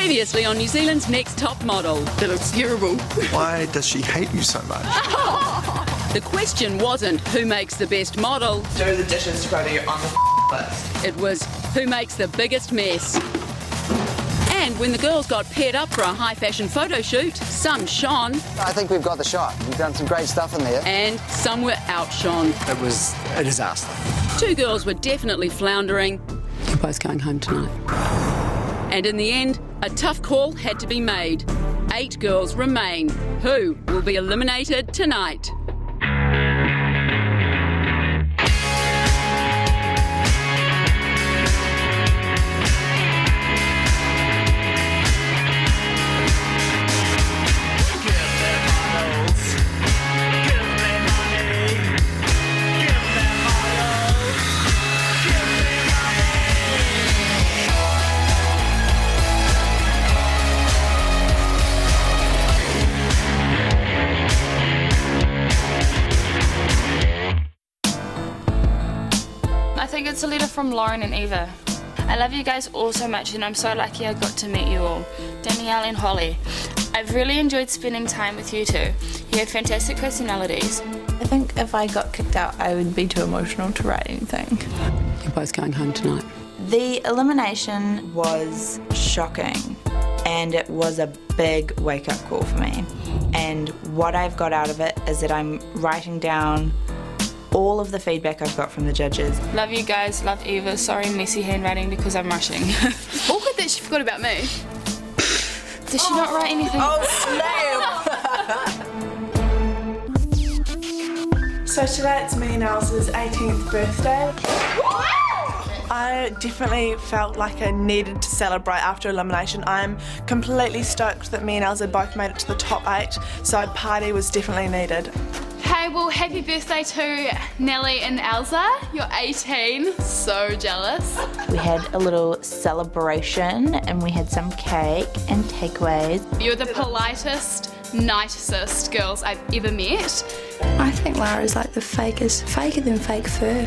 Previously on New Zealand's Next Top Model. That looks terrible. Why does she hate you so much? The question wasn't who makes the best model. Do the dishes, Freddie, on the list. It was who makes the biggest mess. And when the girls got paired up for a high fashion photo shoot, some shone. I think we've got the shot. We've done some great stuff in there. And some were outshone. It was a disaster. Two girls were definitely floundering. You're both going home tonight. And in the end, a tough call had to be made. 8 girls remain. Who will be eliminated tonight? I think it's a letter from Lauren and Eva. I love you guys all so much and I'm so lucky I got to meet you all. Danielle and Holly. I've really enjoyed spending time with you two. You have fantastic personalities. I think if I got kicked out, I would be too emotional to write anything. You're both going home tonight. The elimination was shocking and it was a big wake-up call for me. And what I've got out of it is that I'm writing down all of the feedback I've got from the judges. Love you guys, love Eva. Sorry, messy handwriting because I'm rushing. Awkward that she forgot about me. Did she not write anything? Oh, snap! So today it's me and Elsa's 18th birthday. I definitely felt like I needed to celebrate after elimination. I'm completely stoked that me and Elsa both made it to the top 8, so a party was definitely needed. Hey, well, happy birthday to Nelly and Elsa. You're 18. So jealous. We had a little celebration and we had some cake and takeaways. You're the politest, nicest girls I've ever met. I think Lara's like the fakest, faker than fake fur.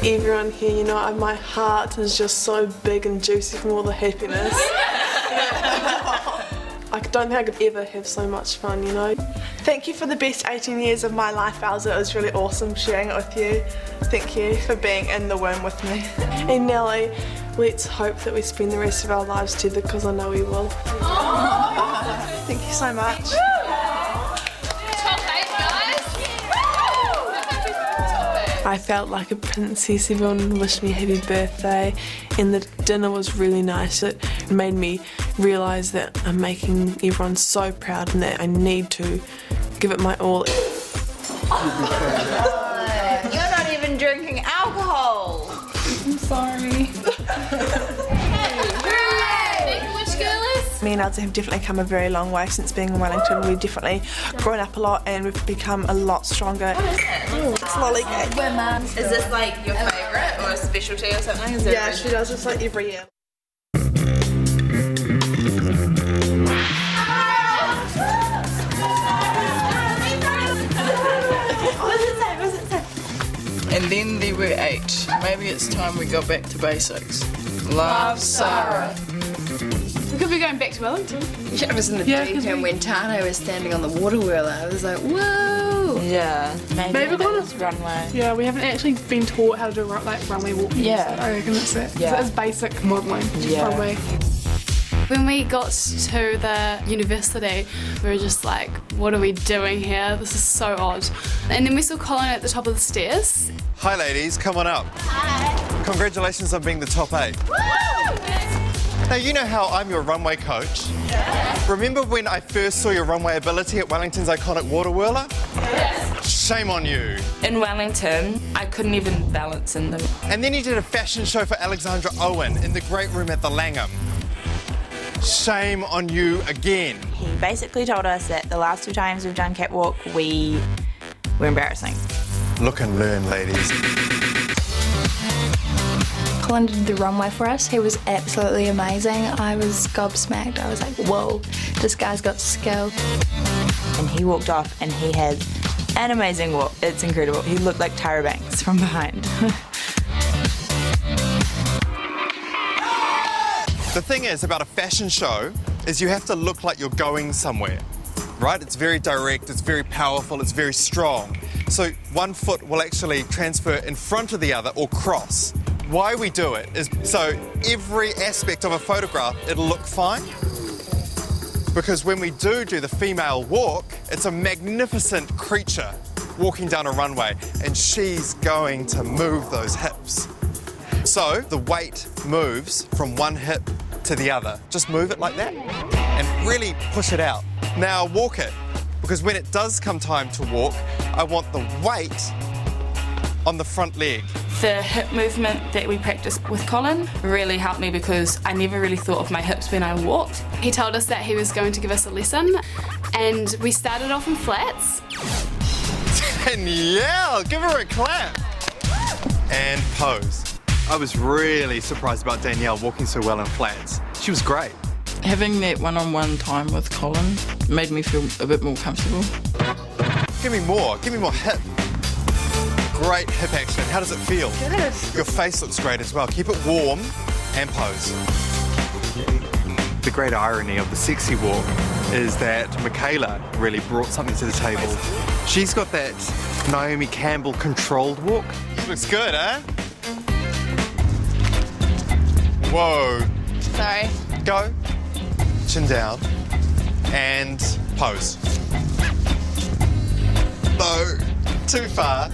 Everyone here, you know, my heart is just so big and juicy from all the happiness. I don't think I could ever have so much fun, you know. Thank you for the best 18 years of my life, Elsa. It was really awesome sharing it with you. Thank you for being in the womb with me. And Nelly, let's hope that we spend the rest of our lives together because I know we will. Thank you so much. I felt like a princess. Everyone wished me a happy birthday and the dinner was really nice. It made me realise that I'm making everyone so proud and that I need to give it my all. You're not even drinking alcohol! I'm sorry. Me and Elsa have definitely come a very long way since being in Wellington. We've definitely grown up a lot and we've become a lot stronger. It's lollygag. Is this like your favourite or a specialty or something? Yeah, she does this like every year. And then there were 8. Maybe it's time we got back to basics. Love, Sarah. We could be going back to Wellington. Yeah, it was in the daytime when Tano was standing on the water wheeler. I was like, whoa! Yeah. Maybe it's runway. Yeah, we haven't actually been taught how to do like runway walking. Yeah. I reckon that's it. Yeah. It's basic modelling. Yeah. Runway. When we got to the university, we were just like, what are we doing here? This is so odd. And then we saw Colin at the top of the stairs. Hi ladies, come on up. Hi. Congratulations on being the top 8. Woo! Now you know how I'm your runway coach. Yeah. Remember when I first saw your runway ability at Wellington's iconic water whirler? Yes. Shame on you. In Wellington, I couldn't even balance in them. And then you did a fashion show for Alexandra Owen in the great room at the Langham. Shame on you again. He basically told us that the last 2 times we've done catwalk, we were embarrassing. Look and learn, ladies. Colin did the runway for us. He was absolutely amazing. I was gobsmacked. I was like, whoa, this guy's got skill. And he walked off and he had an amazing walk. It's incredible. He looked like Tyra Banks from behind. The thing is about a fashion show is you have to look like you're going somewhere, right? It's very direct, it's very powerful, it's very strong. So one foot will actually transfer in front of the other or cross. Why we do it is so every aspect of a photograph, it'll look fine. Because when we do the female walk, it's a magnificent creature walking down a runway, and she's going to move those hips. So the weight moves from one hip to the other. Just move it like that and really push it out. Now walk it, because when it does come time to walk, I want the weight on the front leg. The hip movement that we practiced with Colin really helped me because I never really thought of my hips when I walked. He told us that he was going to give us a lesson, and we started off in flats. Danielle, give her a clap. And pose. I was really surprised about Danielle walking so well in flats. She was great. Having that one-on-one time with Colin made me feel a bit more comfortable. Give me more hip. Great hip action. How does it feel? Good. Your face looks great as well. Keep it warm and pose. The great irony of the sexy walk is that Michaela really brought something to the table. She's got that Naomi Campbell controlled walk. Looks good, eh? Whoa. Sorry. Go. Chin down. And pose. No. Too far.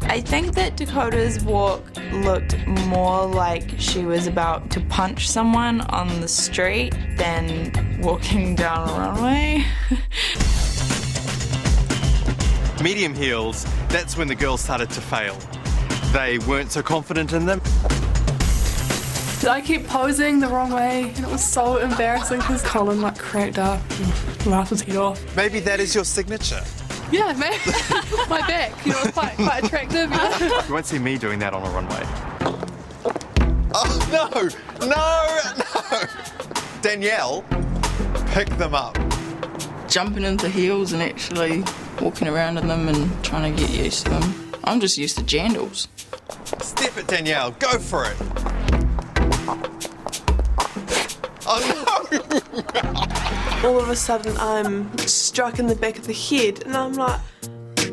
I think that Dakota's walk looked more like she was about to punch someone on the street than walking down a runway. Medium heels, that's when the girls started to fail. They weren't so confident in them. I kept posing the wrong way, and it was so embarrassing because Colin cracked up and laughed his head off. Maybe that is your signature. Yeah, man. My back, it's quite attractive. You won't see me doing that on a runway. Oh, no! Danielle, pick them up. Jumping into heels and actually walking around in them and trying to get used to them. I'm just used to jandals. Step it, Danielle. Go for it. Oh, no! All of a sudden, I'm struck in the back of the head, and I'm like,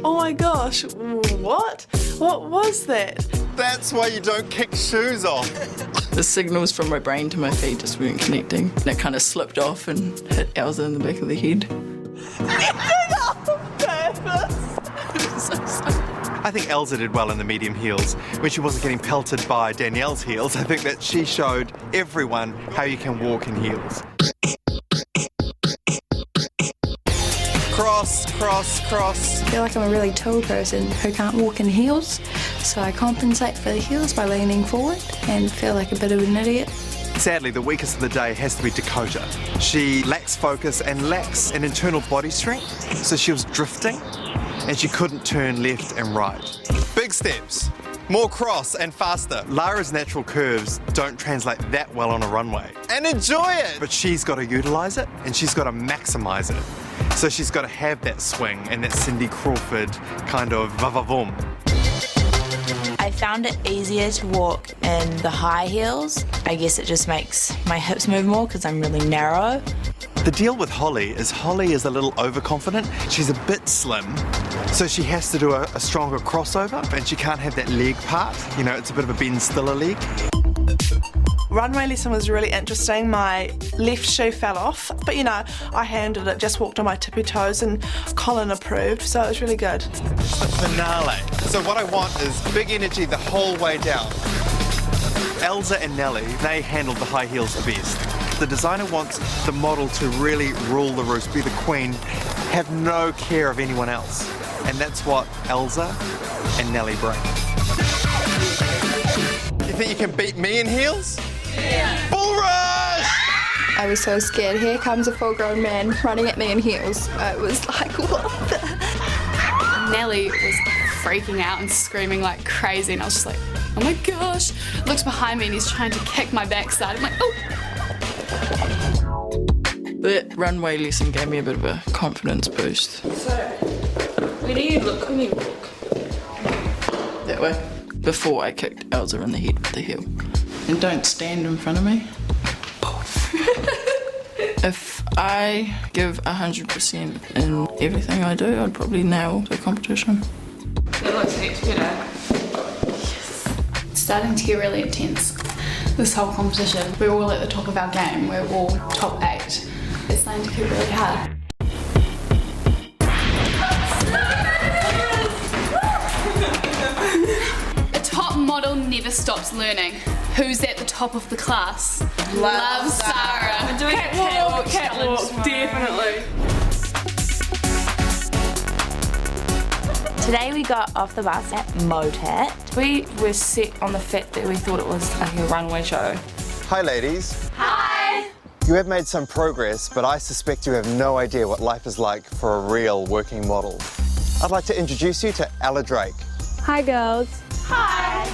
oh my gosh, what? What was that? That's why you don't kick shoes off. The signals from my brain to my feet just weren't connecting. And it kind of slipped off and hit Elsa in the back of the head. I think Elsa did well in the medium heels. When she wasn't getting pelted by Danielle's heels, I think that she showed everyone how you can walk in heels. Cross, cross, cross. I feel like I'm a really tall person who can't walk in heels, so I compensate for the heels by leaning forward and feel like a bit of an idiot. Sadly, the weakest of the day has to be Dakota. She lacks focus and lacks an internal body strength, so she was drifting and she couldn't turn left and right. Big steps, more cross and faster. Lara's natural curves don't translate that well on a runway. And enjoy it! But she's got to utilise it and she's got to maximise it. So she's got to have that swing and that Cindy Crawford kind of va-va-voom. I found it easier to walk in the high heels. I guess it just makes my hips move more because I'm really narrow. The deal with Holly is a little overconfident. She's a bit slim, so she has to do a stronger crossover, and she can't have that leg part. You know, it's a bit of a Ben Stiller leg. Runway lesson was really interesting. My left shoe fell off, but I handled it, just walked on my tippy toes, and Colin approved, so it was really good. The finale. So what I want is big energy the whole way down. Elsa and Nelly, they handled the high heels the best. The designer wants the model to really rule the roost, be the queen, have no care of anyone else. And that's what Elsa and Nelly bring. You think you can beat me in heels? Yeah. Bull rush! I was so scared. Here comes a full-grown man running at me in heels. I was like, what the? Nelly was freaking out and screaming like crazy, and I was just like, oh my gosh. Looks behind me and he's trying to kick my backside. I'm like, oh. That runway lesson gave me a bit of a confidence boost. So, where do you look when you walk? That way. Before I kicked Elsa in the head with the heel. And don't stand in front of me. If I give 100% in everything I do, I'd probably nail the competition. It looks heaps better. It's starting to get really intense. This whole competition, we're all at the top of our game. We're all top 8. It's starting to get really hard. A top model never stops learning. Who's at the top of the class? Love Sarah. We're doing catwalk, definitely. Today we got off the bus at Motat. We were set on the fact that we thought it was like a runway show. Hi, ladies. Hi! You have made some progress, but I suspect you have no idea what life is like for a real working model. I'd like to introduce you to Ella Drake. Hi, girls. Hi!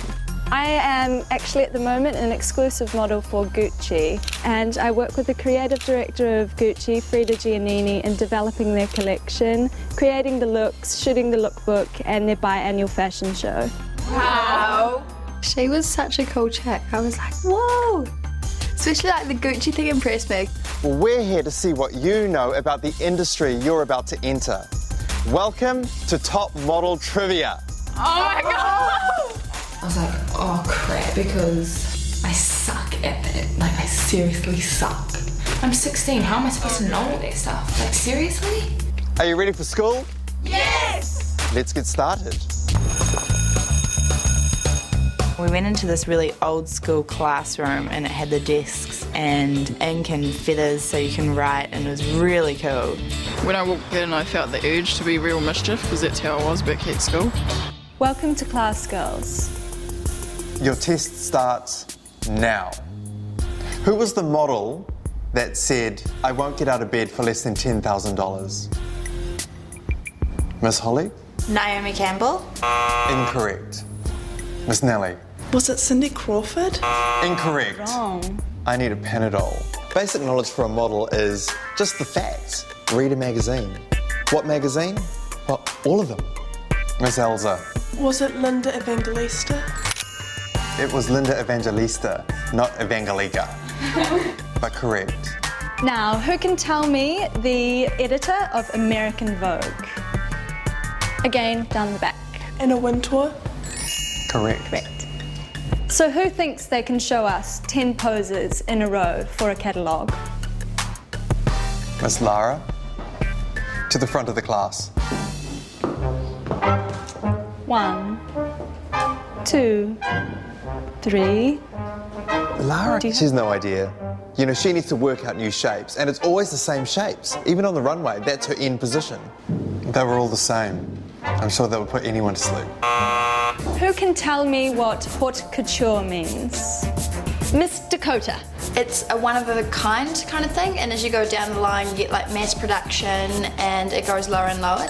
I am actually at the moment an exclusive model for Gucci, and I work with the creative director of Gucci, Frida Giannini, in developing their collection, creating the looks, shooting the lookbook, and their biannual fashion show. Wow! She was such a cool chick. I was like, whoa! Especially like the Gucci thing impressed me. Well, we're here to see what you know about the industry you're about to enter. Welcome to Top Model Trivia. Oh my god! I was like, oh crap, because I suck at it. Like, I seriously suck. I'm 16, how am I supposed to know all that stuff? Like, seriously? Are you ready for school? Yes! Let's get started. We went into this really old school classroom and it had the desks and ink and feathers so you can write, and it was really cool. When I walked in, I felt the urge to be real mischief because that's how I was back at school. Welcome to class, girls. Your test starts now. Who was the model that said, I won't get out of bed for less than $10,000? Miss Holly? Naomi Campbell? Incorrect. Miss Nellie? Was it Cindy Crawford? Incorrect. Wrong. I need a Panadol. Basic knowledge for a model is just the facts. Read a magazine. What magazine? Well, all of them. Miss Elsa? Was it Linda Evangelista? It was Linda Evangelista, not Evangelica. But correct. Now, who can tell me the editor of American Vogue? Again, down the back. Anna Wintour? Correct. Correct. So who thinks they can show us 10 poses in a row for a catalogue? Miss Lara? To the front of the class. 1, 2, 3. Lara? She's no idea. You know, she needs to work out new shapes, and it's always the same shapes. Even on the runway, that's her end position. They were all the same. I'm sure that would put anyone to sleep. Who can tell me what haute couture means? Miss Dakota. It's a one-of-a-kind kind of thing, and as you go down the line, you get like mass production, and it goes lower and lower.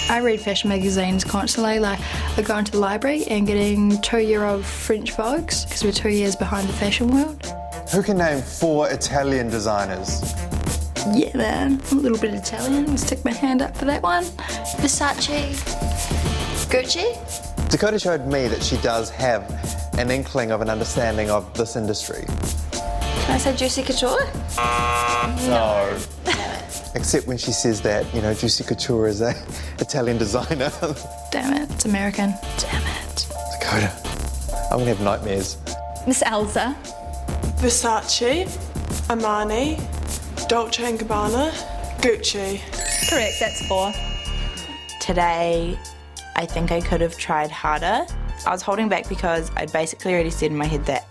I read fashion magazines constantly. Like, I go into the library and getting 2-year-old French Vogues, because we're 2 years behind the fashion world. Who can name 4 Italian designers? Yeah, man. I'm a little bit Italian. I'll stick my hand up for that one. Versace. Gucci. Dakota showed me that she does have an inkling of an understanding of this industry. Can I say Juicy Couture? No. Except when she says that, you know, Juicy Couture is an Italian designer. Damn it, it's American. Damn it. Dakota, I'm gonna have nightmares. Miss Elsa. Versace, Armani, Dolce & Gabbana, Gucci. Correct, that's 4. Today, I think I could have tried harder. I was holding back because I'd basically already said in my head that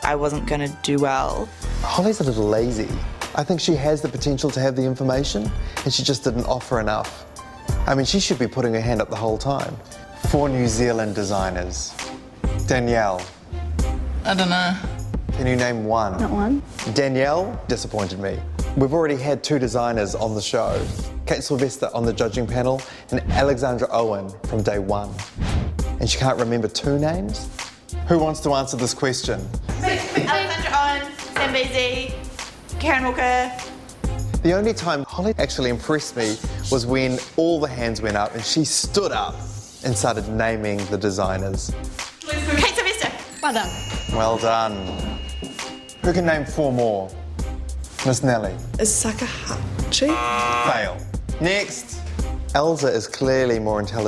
I wasn't going to do well. Holly's a little lazy. I think she has the potential to have the information, and she just didn't offer enough. I mean, she should be putting her hand up the whole time. 4 New Zealand designers. Danielle. I don't know. Can you name 1? Not 1. Danielle disappointed me. We've already had 2 designers on the show. Kate Sylvester on the judging panel and Alexandra Owen from day 1. And she can't remember 2 names? Who wants to answer this question? Alexandra Owen, Sam Beasy, Karen Walker. The only time Holly actually impressed me was when all the hands went up and she stood up and started naming the designers. Kate Sylvester. Well done. Well done. Who can name 4 more? Miss Nelly. Is Sakahachi? Fail. Next. Elsa is clearly more intelligent